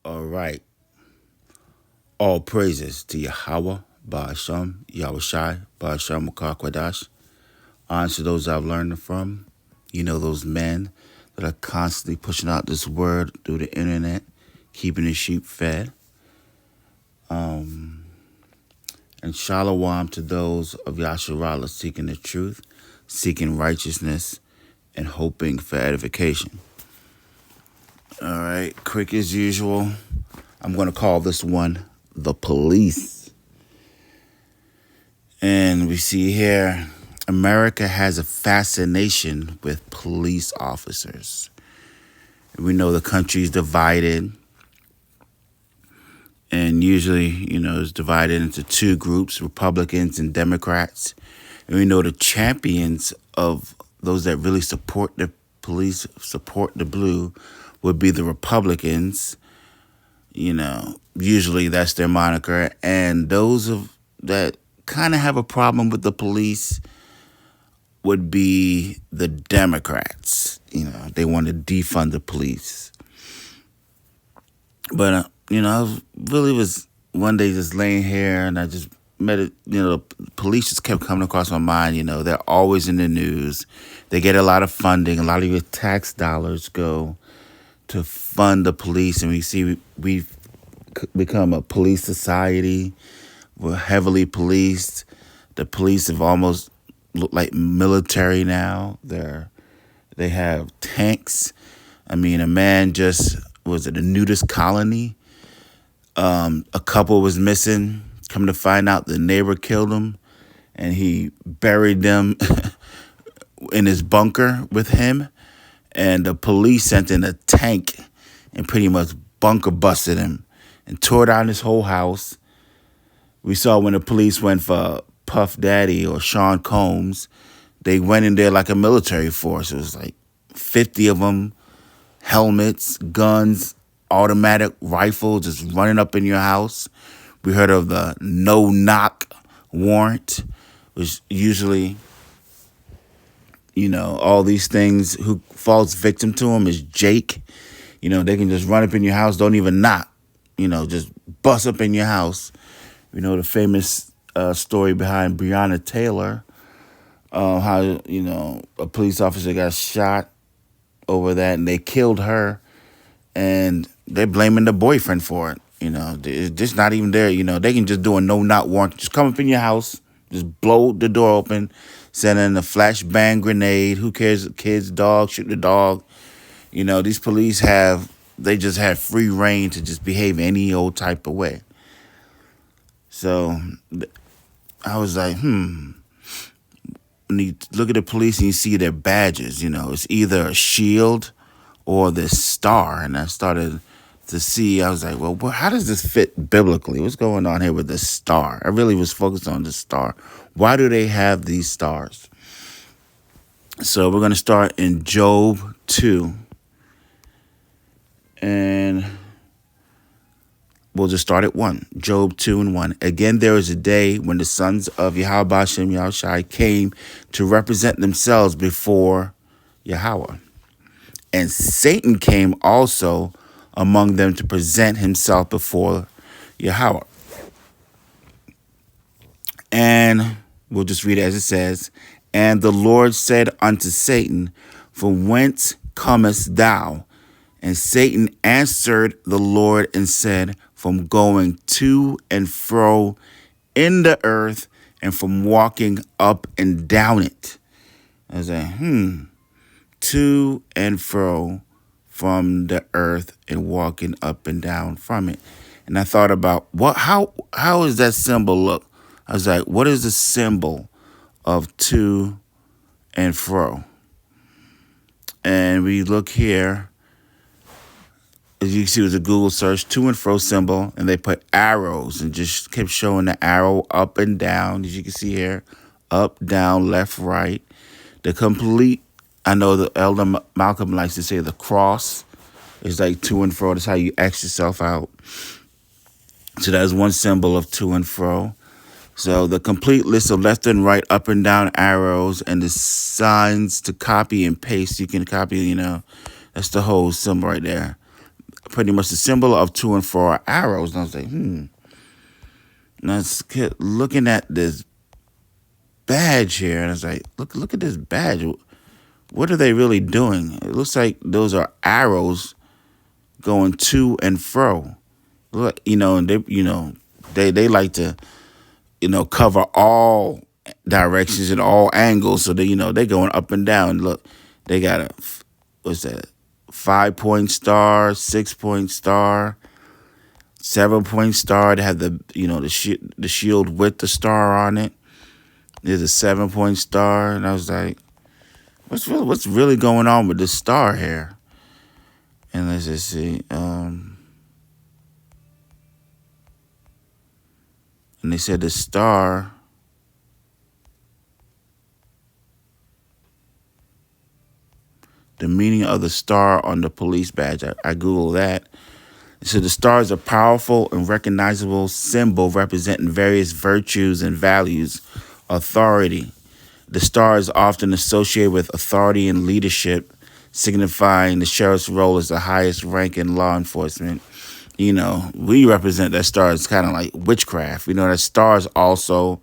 All right. All praises to Yahweh, Ba'asham, Yahushai, Ba'asham Kwadash. Honor to those I've learned from. You know, those men that are constantly pushing out this word through the internet, keeping the sheep fed. And shalom to those of Yasharallah seeking the truth, seeking righteousness, and hoping for edification. All right, quick as usual. I'm going to call this one the police. And we see here, America has a fascination with police officers. We know the country's divided. And usually, it's divided into two groups, Republicans and Democrats. And we know the champions of those that really support the police, support the blue, would be the Republicans. Usually that's their moniker. And those that kind of have a problem with the police would be the Democrats. They want to defund the police. But, I really was one day just laying here and I just met it, police just kept coming across my mind. They're always in the news. They get a lot of funding. A lot of your tax dollars go to fund the police. And we see we've become a police society. We're heavily policed. The police have almost looked like military now. They have tanks. A man just was at a nudist colony. A couple was missing. Come to find out, the neighbor killed him, and he buried them in his bunker with him. And the police sent in a tank and pretty much bunker busted him and tore down his whole house. We saw when the police went for Puff Daddy or Sean Combs, they went in there like a military force. It was like 50 of them, helmets, guns, automatic rifles, just running up in your house. We heard of the no-knock warrant, which usually, all these things, who falls victim to them is Jake. They can just run up in your house, don't even knock, just bust up in your house. The famous story behind Breonna Taylor, how, a police officer got shot over that and they killed her, and they're blaming the boyfriend for it. It's just not even there. They can just do a no-knock warrant. Just come up in your house, just blow the door open, send in a flashbang grenade. Who cares? Kids, dog, shoot the dog. These police they just have free reign to just behave any old type of way. So I was like, when you look at the police and you see their badges, it's either a shield or this star. And I started to see, I was like, well, how does this fit biblically? What's going on here with this star? I really was focused on the star. Why do they have these stars? So we're going to start in Job 2. And we'll just start at 1. Job 2 and 1. Again, there was a day when the sons of Yahweh Hashem Yahushai came to represent themselves before Yahweh. And Satan came also among them to present himself before Yahweh. And we'll just read it as it says. And the Lord said unto Satan, from whence comest thou? And Satan answered the Lord and said, from going to and fro in the earth and from walking up and down it. I was like, to and fro from the earth and walking up and down from it. And I thought about how does that symbol look? I was like, what is the symbol of to and fro? And we look here, as you can see, it was a Google search, to and fro symbol, and they put arrows and just kept showing the arrow up and down, as you can see here, up, down, left, right. The complete, I know the Elder Malcolm likes to say the cross is like to and fro. That's how you X yourself out. So that's one symbol of to and fro. So the complete list of left and right, up and down arrows, and the signs to copy and paste. You can copy, that's the whole symbol right there. pretty much the symbol of to and fro are arrows. And I was like, And I was looking at this badge here, and I was like, look at this badge. What are they really doing? It looks like those are arrows going to and fro. Look, and they like to, cover all directions and all angles. So they going up and down. Look, they got what's that? 5-point star, 6-point star, 7-point star. They have the shield with the star on it. There's a 7-point star, and I was like, what's really going on with this star here? And let's just see. And they said the star. The meaning of the star on the police badge. I Googled that. So the star is a powerful and recognizable symbol representing various virtues and values, authority. The star is often associated with authority and leadership, signifying the sheriff's role as the highest rank in law enforcement. We represent that star as kind of like witchcraft. That star is also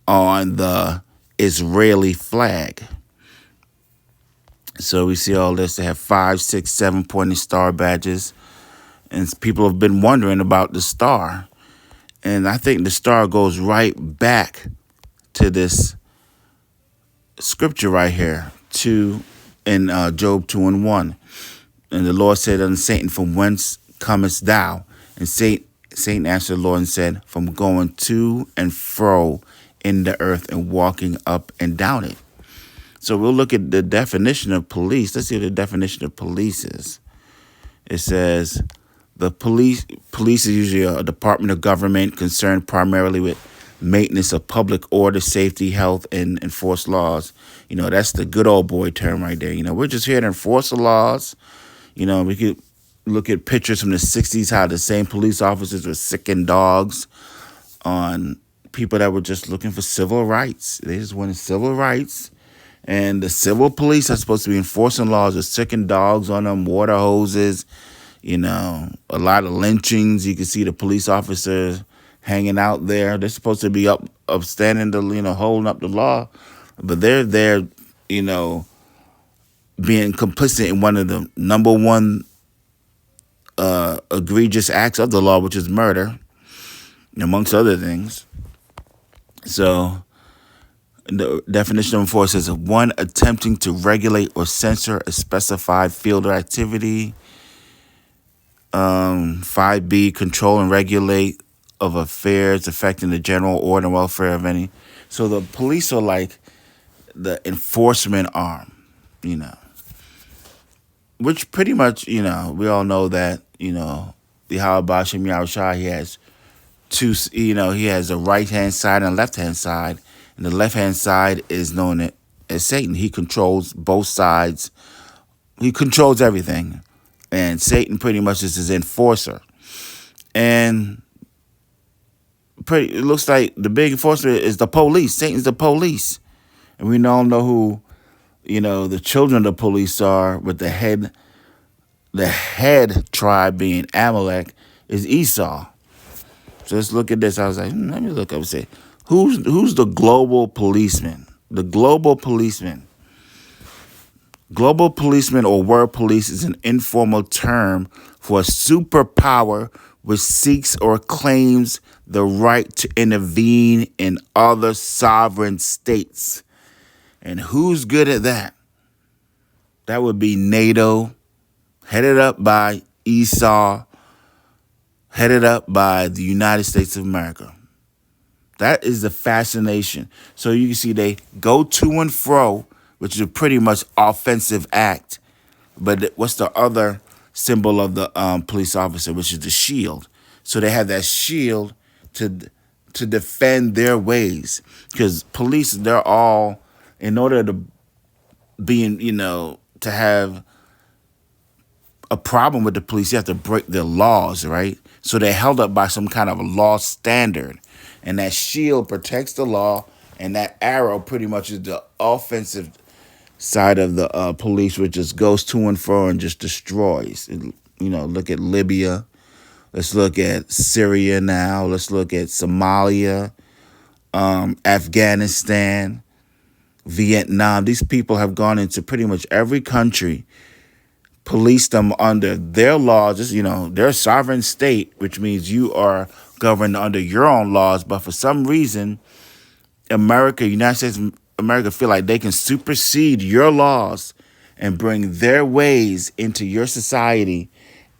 on the Israeli flag. So we see all this. They have 5, 6, 7-pointed star badges. And people have been wondering about the star. And I think the star goes right back to this scripture right here, in Job 2:1. And the Lord said unto Satan, from whence comest thou? And Satan answered the Lord and said, from going to and fro in the earth and walking up and down it. So we'll look at the definition of police. Let's see what the definition of police is. It says the police is usually a department of government concerned primarily with maintenance of public order, safety, health, and enforce laws. That's the good old boy term right there. We're just here to enforce the laws. We could look at pictures from the 60s, how the same police officers were sicking dogs on people that were just looking for civil rights. They just wanted civil rights. And the civil police are supposed to be enforcing laws with sicking dogs on them, water hoses, a lot of lynchings. You can see the police officers hanging out there. They're supposed to be upstanding to, holding up the law. But they're there, being complicit in one of the number one egregious acts of the law, which is murder, amongst other things. So the definition of enforce is one attempting to regulate or censor a specified field or activity. 5B, control and regulate of affairs affecting the general order and welfare of any. So the police are like the enforcement arm, which pretty much, we all know that, the Yahweh Shem Yahushua, he has two, he has a right-hand side and a left-hand side. And the left-hand side is known as Satan. He controls both sides. He controls everything. And Satan pretty much is his enforcer. And it looks like the big enforcer is the police. Satan's the police. And we all know who, the children of the police are, with the head tribe being Amalek is Esau. So let's look at this. I was like, let me look up and say, Who's the global policeman? The global policeman. Global policeman or world police is an informal term for a superpower which seeks or claims the right to intervene in other sovereign states. And who's good at that? That would be NATO, headed up by Esau, headed up by the United States of America. That is the fascination. So you can see they go to and fro, which is a pretty much offensive act. But what's the other symbol of the police officer, which is the shield? So they have that shield to defend their ways. Because police, they're all, in order to be, to have a problem with the police, you have to break their laws, right? So they're held up by some kind of a law standard. And that shield protects the law, and that arrow pretty much is the offensive side of the police, which just goes to and fro and just destroys. Look at Libya. Let's look at Syria now. Let's look at Somalia, Afghanistan, Vietnam. These people have gone into pretty much every country, policed them under their laws. Their sovereign state, which means you are governed under your own laws. But for some reason, United States of America feel like they can supersede your laws and bring their ways into your society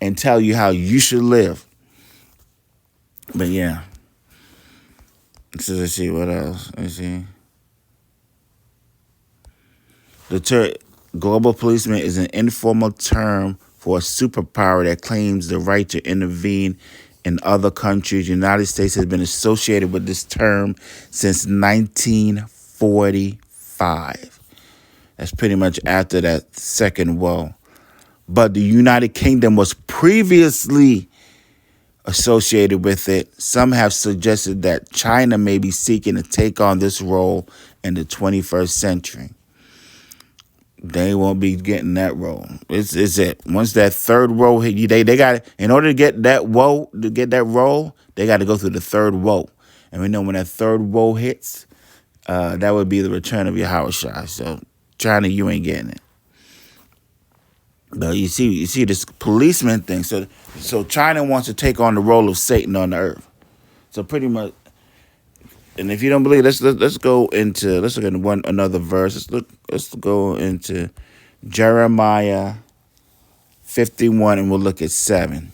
and tell you how you should live. But yeah. So let's see what else. Let's see. Global policeman is an informal term for a superpower that claims the right to intervene in other countries. The United States has been associated with this term since 1945. That's pretty much after that second war. But the United Kingdom was previously associated with it. Some have suggested that China may be seeking to take on this role in the 21st century. They won't be getting that role. It's it. Once that third role hit you, they got, in order to get that role, they got to go through the third role. And we know when that third role hits, that would be the return of Yahushua. So China, you ain't getting it. But you see this policeman thing. So China wants to take on the role of Satan on the earth. So pretty much. And if you don't believe, let's look at another verse. Let's go into Jeremiah 51, and we'll look at 7.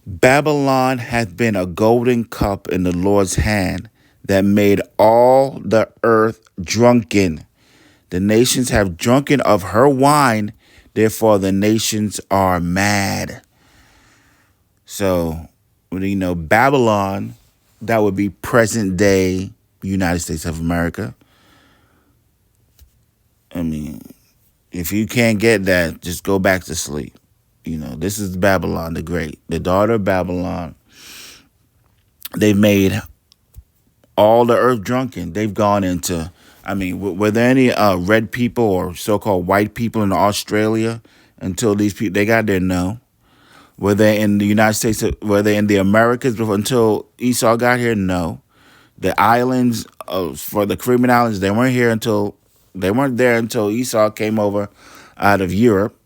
Babylon hath been a golden cup in the Lord's hand that made all the earth drunken. The nations have drunken of her wine, therefore the nations are mad. So, Babylon, that would be present day United States of America. I mean, if you can't get that, just go back to sleep. This is Babylon the Great, the daughter of Babylon. They've made all the earth drunken. They've gone into, were there any red people or so-called white people in Australia until these people, they got there? No. Were they in the United States? Were they in the Americas until Esau got here? No. The islands, for the Caribbean islands, they weren't there until Esau came over out of Europe.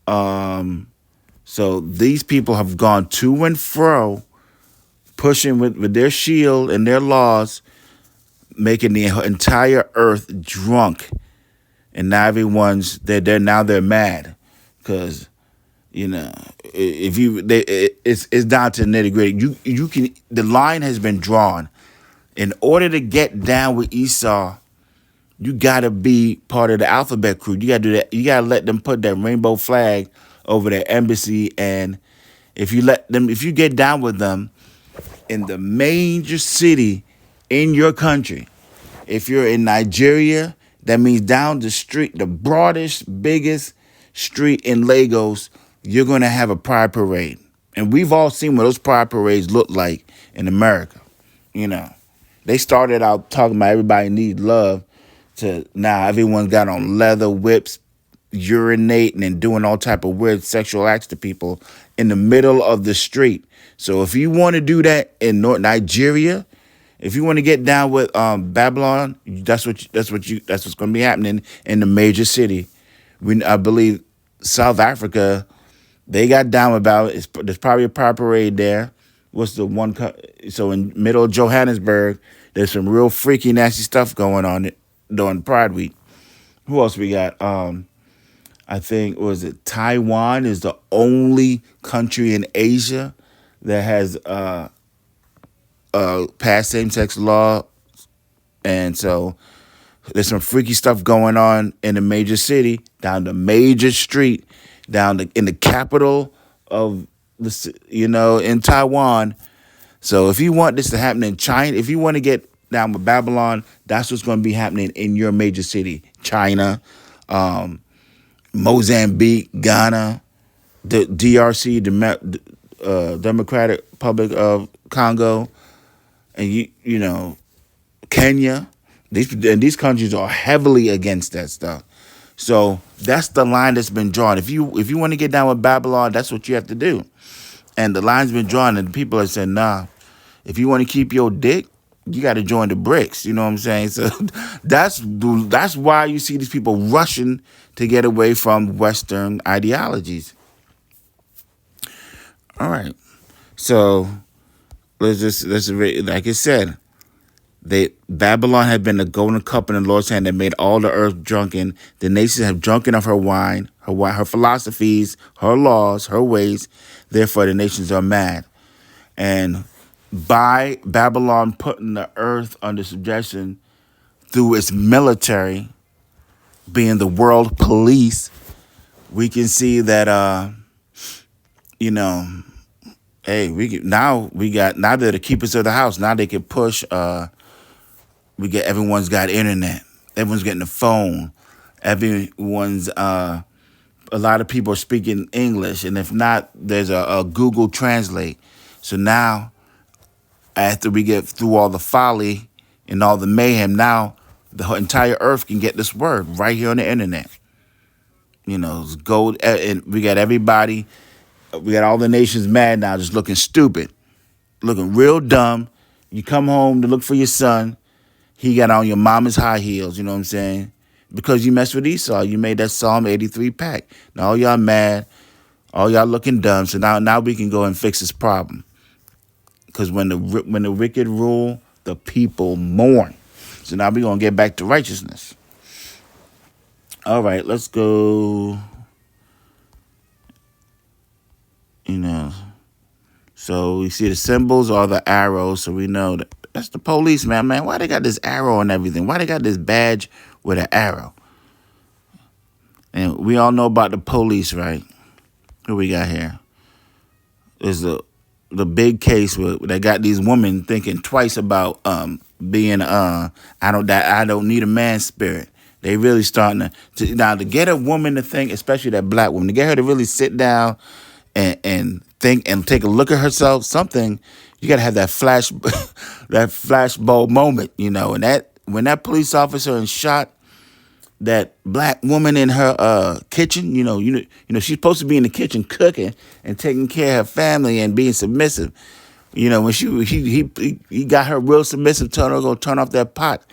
So these people have gone to and fro, pushing with their shield and their laws, making the entire earth drunk. And now they're mad because, it's down to the nitty gritty. You can, the line has been drawn. In order to get down with Esau, you gotta be part of the alphabet crew. You gotta do that. You gotta let them put that rainbow flag over their embassy. And if you get down with them in the major city in your country, if you're in Nigeria, that means down the street, the broadest, biggest street in Lagos, you're going to have a pride parade. And we've all seen what those pride parades look like in America. They started out talking about everybody needs love to now everyone got on leather whips, urinating and doing all type of weird sexual acts to people in the middle of the street. So if you want to do that in Nigeria, if you want to get down with Babylon, that's what's going to be happening in the major city. I believe South Africa, they got down about it. There's probably a pride parade there. What's the one? So in middle of Johannesburg, there's some real freaky, nasty stuff going on during Pride Week. Who else we got? I think, Taiwan is the only country in Asia that has passed same-sex law. And so there's some freaky stuff going on in the major city, down the major street, in the capital of in Taiwan. So if you want this to happen in China, if you want to get down with Babylon, that's what's going to be happening in your major city. China, Mozambique, Ghana, the DRC, Democratic Republic of Congo, and Kenya. These countries are heavily against that stuff. So that's the line that's been drawn. If you want to get down with Babylon, that's what you have to do. And the line's been drawn, and people have said, nah, if you want to keep your dick, you got to join the BRICS. You know what I'm saying? So that's why you see these people rushing to get away from Western ideologies. All right. So like I said, Babylon had been the golden cup in the Lord's hand that made all the earth drunken. The nations have drunken of her wine, her philosophies, her laws, her ways. Therefore, the nations are mad. And by Babylon putting the earth under subjection through its military, being the world police, we can see that, hey, now they're the keepers of the house. Now they can push. Everyone's got internet. Everyone's getting a phone. Everyone's a lot of people are speaking English, and if not, there's a Google Translate. So now, after we get through all the folly and all the mayhem, now the entire earth can get this word right here on the internet. It's gold, and we got everybody. We got all the nations mad now, just looking stupid, looking real dumb. You come home to look for your son. He got on your mama's high heels, you know what I'm saying? Because you messed with Esau. You made that Psalm 83 pact. Now all y'all mad. All y'all looking dumb. So now we can go and fix this problem. Because when the wicked rule, the people mourn. So now we're going to get back to righteousness. All right, let's go. So we see the symbols are the arrows. So we know that's the police, man. Why they got this arrow and everything? Why they got this badge with an arrow? And we all know about the police, right? Who we got here? There's the big case where they got these women thinking twice about being I don't need a man spirit. They really starting to get a woman to think, especially that black woman, to get her to really sit down and think and take a look at herself. Something you gotta have that flashbulb moment, and that when that police officer shot that black woman in her kitchen, she's supposed to be in the kitchen cooking and taking care of her family and being submissive. When he got her real submissive, told her to go turn off that pot,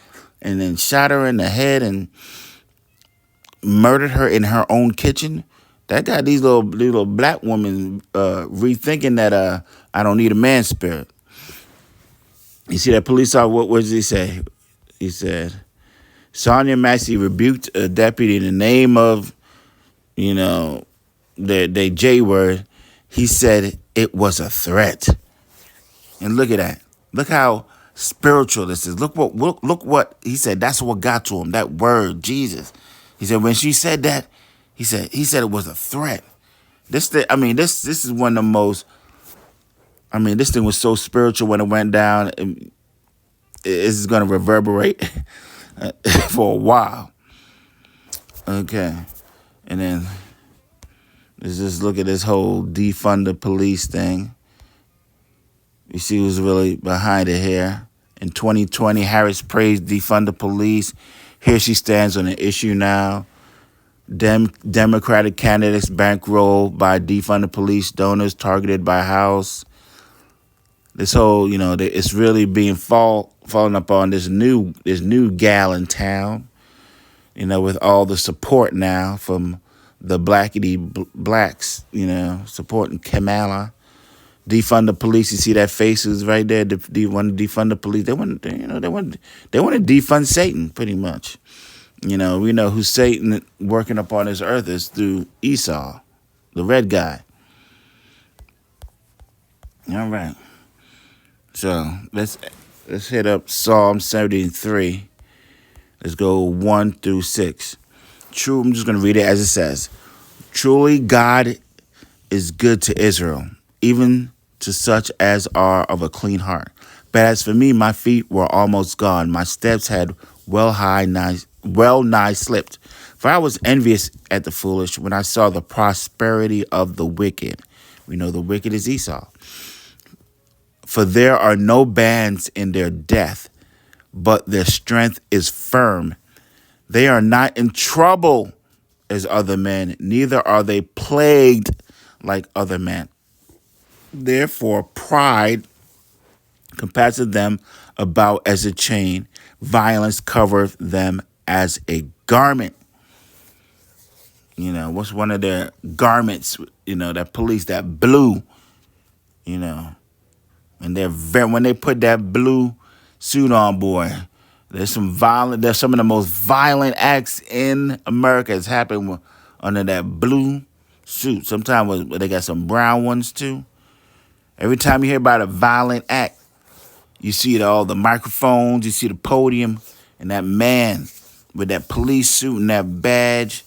and then shot her in the head and murdered her in her own kitchen. That got these little black women rethinking that I don't need a man spirit. You see that police officer, what does he say? He said, Sonia Massey rebuked a deputy in the name of, the J word. He said it was a threat. And look at that. Look how spiritual this is. Look what he said. That's what got to him. That word, Jesus. He said when she said that, he said it was a threat. This is one of the most. This thing was so spiritual when it went down. It's going to reverberate for a while. Okay, and then let's just look at this whole defund the police thing. You see who's really behind it here. In 2020, Harris praised defund the police. Here she stands on the issue now. Democratic candidates bankrolled by defund the police donors targeted by House. This whole, it's really being falling up on this new gal in town. With all the support now from the blacks, supporting Kamala. Defund the police. You see that face who's right there. They want to defund the police. They want to defund Satan, pretty much. We know who Satan working upon this earth is through Esau, the red guy. All right. So let's hit up Psalm 73. Let's go 1 through 6. True, I'm just going to read it as it says. Truly God is good to Israel, even to such as are of a clean heart. But as for me, my feet were almost gone. My steps had well nigh slipped. For I was envious at the foolish when I saw the prosperity of the wicked. We know the wicked is Esau. For there are no bands in their death, but their strength is firm. They are not in trouble. as other men, neither are they plagued like other men. Therefore, pride compasses them about as a chain, violence covers them as a garment. What's one of their garments, that police, that blue, you know, and when they put that blue suit on, boy, there's some of the most violent acts in America has happened under that blue suit. Sometimes they got some brown ones too. Every time you hear about a violent act, you see all the microphones, you see the podium, and that man with that police suit and that badge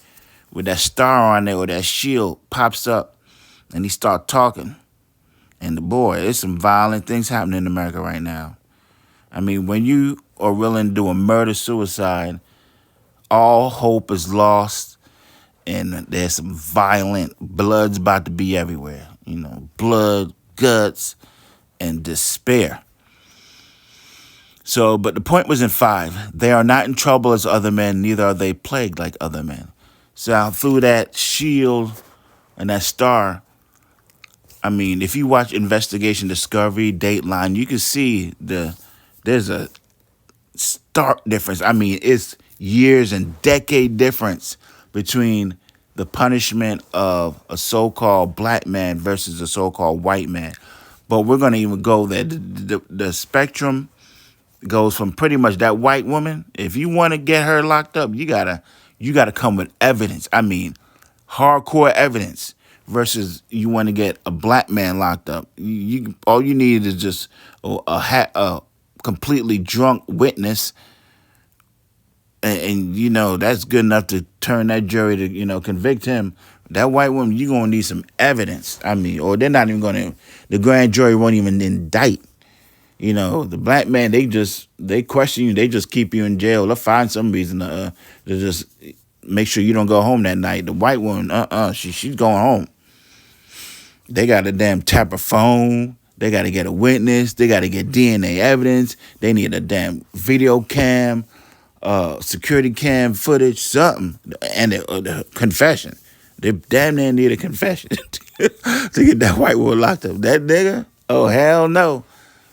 with that star on there or that shield pops up, and he start talking. And boy, there's some violent things happening in America right now. I mean, when you are willing to do a murder-suicide, all hope is lost, and there's some violent blood's about to be everywhere. Blood, guts, and despair. So, but the point was in 5. They are not in trouble as other men, neither are they plagued like other men. So through that shield and that star, I mean, if you watch Investigation Discovery, Dateline, you can see there's a stark difference. I mean, it's years and decade difference between the punishment of a so-called black man versus a so-called white man. But we're going to even go there. The spectrum goes from pretty much that white woman. If you want to get her locked up, you gotta come with evidence. I mean, hardcore evidence. Versus you want to get a black man locked up. All you need is just a completely drunk witness, and that's good enough to turn that jury to convict him. That white woman, you're gonna need some evidence. I mean, or they're not even gonna. The grand jury won't even indict. The black man, they question you. They just keep you in jail. They'll find some reason to just make sure you don't go home that night. The white woman, she's going home. They got to damn tap a phone. They got to get a witness. They got to get DNA evidence. They need a damn video cam, security cam footage, something, and a confession. They damn near need a confession to get that white woman locked up. That nigga? Oh, hell no.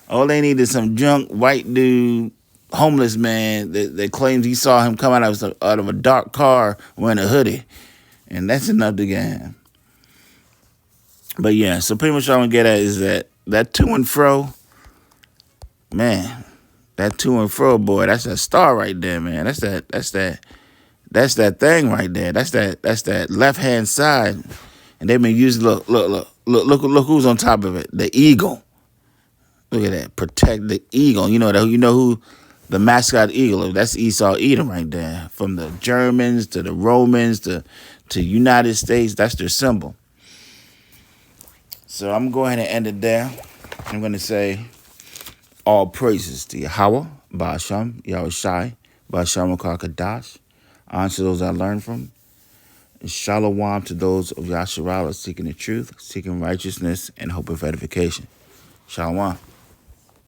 All they need is some drunk white dude, homeless man that claims he saw him come out of a dark car wearing a hoodie. And that's enough to get him. But yeah, so pretty much all I'm gonna get at is that to and fro, man, that to and fro, boy, that's that star right there, man. That's that thing right there. That's that left hand side. And they've been using look who's on top of it. The eagle. Look at that. Protect the eagle. You know who the mascot eagle is. That's Esau Edom right there. From the Germans to the Romans to United States, that's their symbol. So I'm going to go ahead and end it there. I'm going to say all praises to Yahweh, Ba'asham, Yahushai, Ba'asham Kadash. On to those I learned from. And shalom to those of Yasharallah seeking the truth, seeking righteousness, and hope of edification. Shalom.